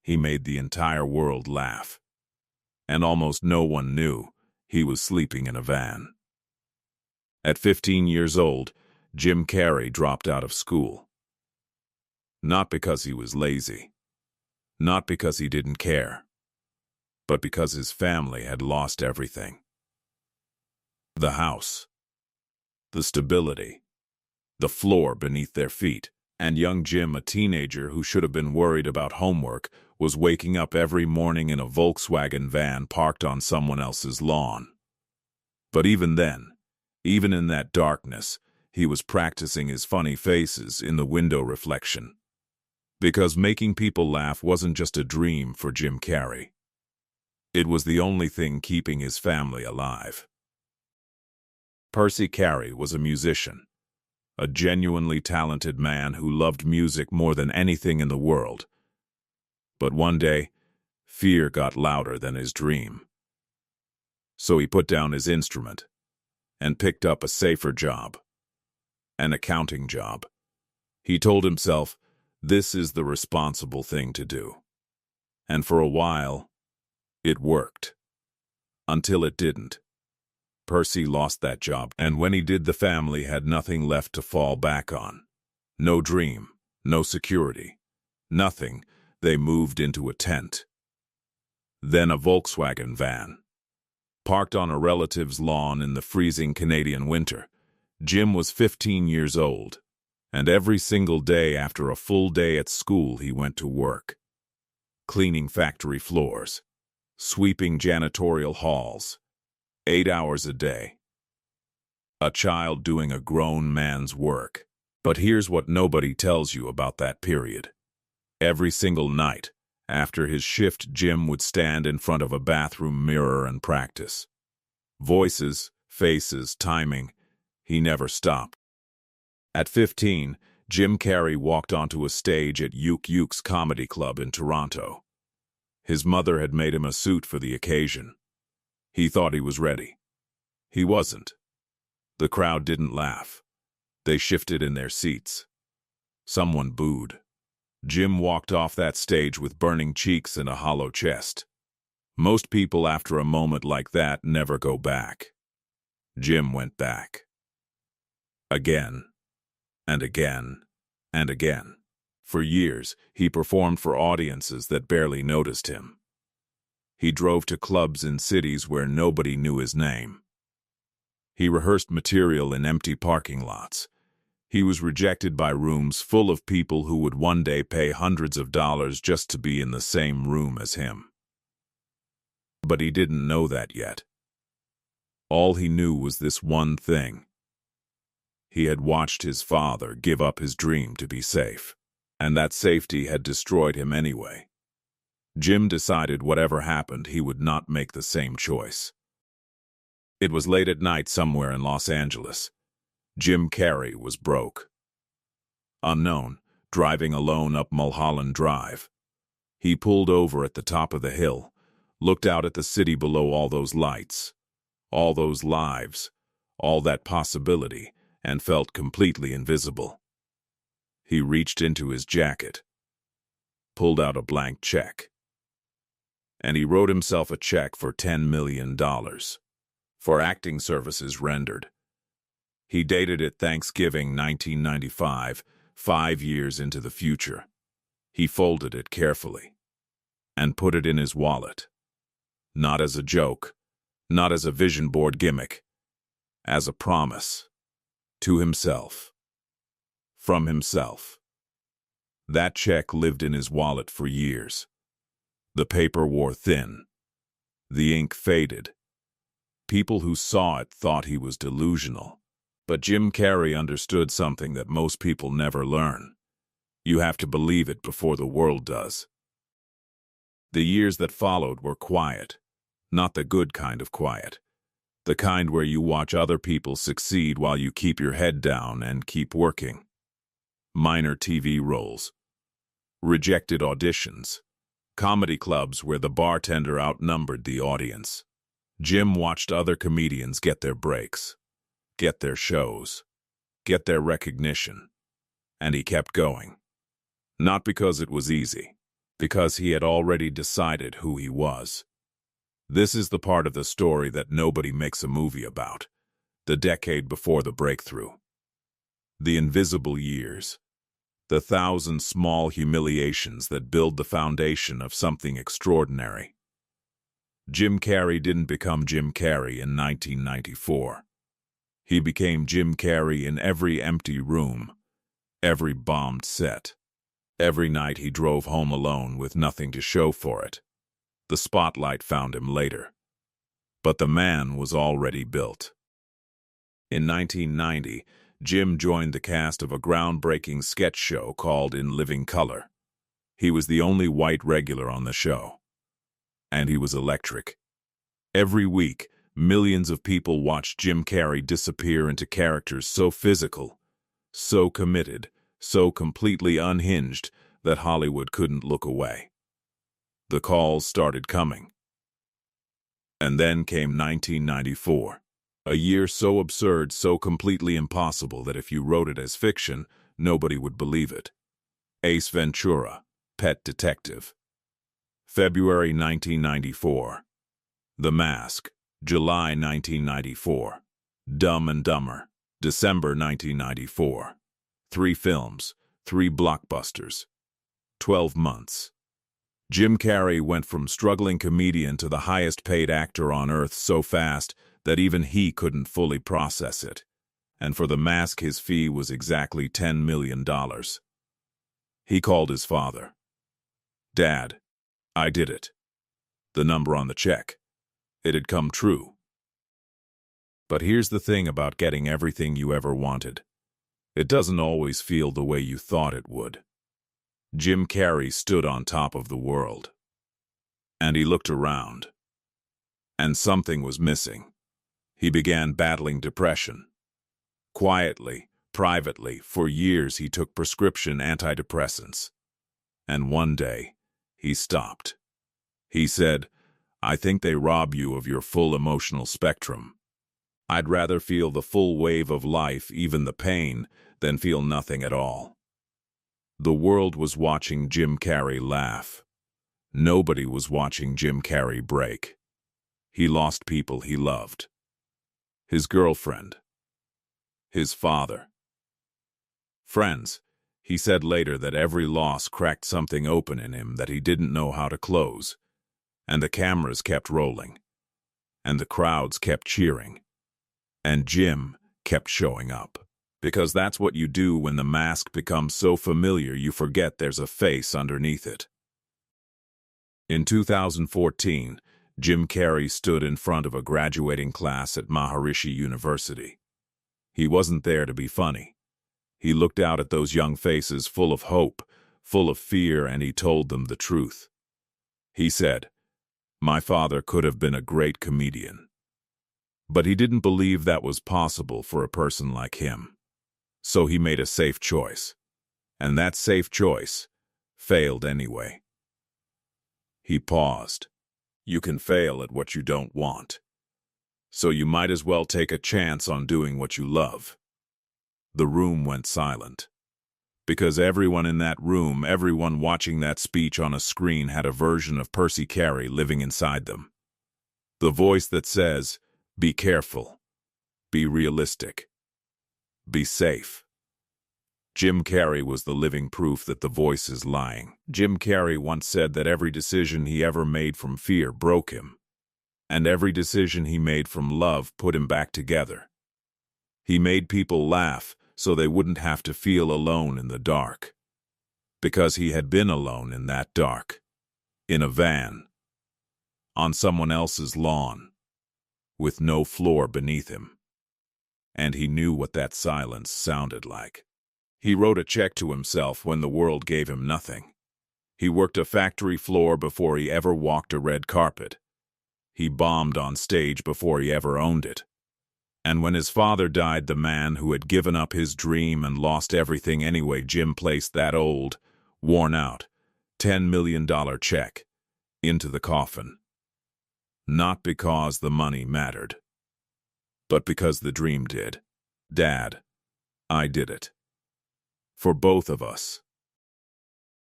he made the entire world laugh. And almost no one knew he was sleeping in a van. At 15 years old, Jim Carrey dropped out of school. Not because he was lazy, not because he didn't care, but because his family had lost everything. The house, the stability, the floor beneath their feet, and young Jim, a teenager who should have been worried about homework, was waking up every morning in a Volkswagen van parked on someone else's lawn. But even then, even in that darkness, he was practicing his funny faces in the window reflection. Because making people laugh wasn't just a dream for Jim Carrey. It was the only thing keeping his family alive. Percy Carey was a musician, a genuinely talented man who loved music more than anything in the world. But one day, fear got louder than his dream. So he put down his instrument and picked up a safer job, an accounting job. He told himself, this is the responsible thing to do. And for a while, it worked. Until it didn't. Percy lost that job, and when he did, the family had nothing left to fall back on. No dream, no security, nothing. They moved into a tent. Then a Volkswagen van. Parked on a relative's lawn in the freezing Canadian winter. Jim was 15 years old, and every single day after a full day at school he went to work. Cleaning factory floors, sweeping janitorial halls, 8 hours a day. A child doing a grown man's work. But here's what nobody tells you about that period. Every single night, after his shift, Jim would stand in front of a bathroom mirror and practice. Voices, faces, timing. He never stopped. At 15, Jim Carrey walked onto a stage at Yuke's Comedy Club in Toronto. His mother had made him a suit for the occasion. He thought he was ready. He wasn't. The crowd didn't laugh. They shifted in their seats. Someone booed. Jim walked off that stage with burning cheeks and a hollow chest. Most people after a moment like that never go back. Jim went back. Again, and again, and again. For years, he performed for audiences that barely noticed him. He drove to clubs in cities where nobody knew his name. He rehearsed material in empty parking lots. He was rejected by rooms full of people who would one day pay hundreds of dollars just to be in the same room as him. But he didn't know that yet. All he knew was this one thing. He had watched his father give up his dream to be safe, and that safety had destroyed him anyway. Jim decided whatever happened, he would not make the same choice. It was late at night somewhere in Los Angeles. Jim Carrey was broke. Unknown, driving alone up Mulholland Drive. He pulled over at the top of the hill, looked out at the city below, all those lights, all those lives, all that possibility, and felt completely invisible. He reached into his jacket, pulled out a blank check, and he wrote himself a check for $10 million for acting services rendered. He dated it Thanksgiving 1995, 5 years into the future. He folded it carefully and put it in his wallet. Not as a joke, not as a vision board gimmick, as a promise. To himself. From himself. That check lived in his wallet for years. The paper wore thin. The ink faded. People who saw it thought he was delusional. But Jim Carrey understood something that most people never learn. You have to believe it before the world does. The years that followed were quiet. Not the good kind of quiet. The kind where you watch other people succeed while you keep your head down and keep working. Minor TV roles. Rejected auditions. Comedy clubs where the bartender outnumbered the audience. Jim watched other comedians get their breaks, get their shows, get their recognition, and he kept going. Not because it was easy, because he had already decided who he was. This is the part of the story that nobody makes a movie about, the decade before the breakthrough. The invisible years, the thousand small humiliations that build the foundation of something extraordinary. Jim Carrey didn't become Jim Carrey in 1994. He became Jim Carrey in every empty room, every bombed set. Every night he drove home alone with nothing to show for it. The spotlight found him later. But the man was already built. In 1990, Jim joined the cast of a groundbreaking sketch show called In Living Color. He was the only white regular on the show. And he was electric. Every week, millions of people watched Jim Carrey disappear into characters so physical, so committed, so completely unhinged that Hollywood couldn't look away. The calls started coming. And then came 1994, a year so absurd, so completely impossible that if you wrote it as fiction, nobody would believe it. Ace Ventura, Pet Detective. February 1994. The Mask, July 1994. Dumb and Dumber, December 1994. 3 films, 3 blockbusters. 12 months. Jim Carrey went from struggling comedian to the highest-paid actor on earth so fast that even he couldn't fully process it. And for The Mask, his fee was exactly $10 million. He called his father. "Dad, I did it." The number on the check. It had come true. But here's the thing about getting everything you ever wanted. It doesn't always feel the way you thought it would. Jim Carrey stood on top of the world. And he looked around. And something was missing. He began battling depression. Quietly, privately, for years he took prescription antidepressants. And one day, he stopped. He said, "I think they rob you of your full emotional spectrum. I'd rather feel the full wave of life, even the pain, than feel nothing at all." The world was watching Jim Carrey laugh. Nobody was watching Jim Carrey break. He lost people he loved. His girlfriend. His father. Friends. He said later that every loss cracked something open in him that he didn't know how to close. And the cameras kept rolling. And the crowds kept cheering. And Jim kept showing up. Because that's what you do when the mask becomes so familiar you forget there's a face underneath it. In 2014, Jim Carrey stood in front of a graduating class at Maharishi University. He wasn't there to be funny. He looked out at those young faces full of hope, full of fear, and he told them the truth. He said, "My father could have been a great comedian." But he didn't believe that was possible for a person like him. So he made a safe choice. And that safe choice failed anyway. He paused. You can fail at what you don't want. So you might as well take a chance on doing what you love. The room went silent. Because everyone in that room, everyone watching that speech on a screen had a version of Percy Carey living inside them. The voice that says, "Be careful. Be realistic. Be safe." Jim Carrey was the living proof that the voice is lying. Jim Carrey once said that every decision he ever made from fear broke him, and every decision he made from love put him back together. He made people laugh so they wouldn't have to feel alone in the dark. Because he had been alone in that dark. In a van. On someone else's lawn. With no floor beneath him. And he knew what that silence sounded like. He wrote a check to himself when the world gave him nothing. He worked a factory floor before he ever walked a red carpet. He bombed on stage before he ever owned it. And when his father died, the man who had given up his dream and lost everything anyway, Jim placed that old, worn-out, $10 million check into the coffin. Not because the money mattered, but because the dream did. "Dad, I did it. For both of us."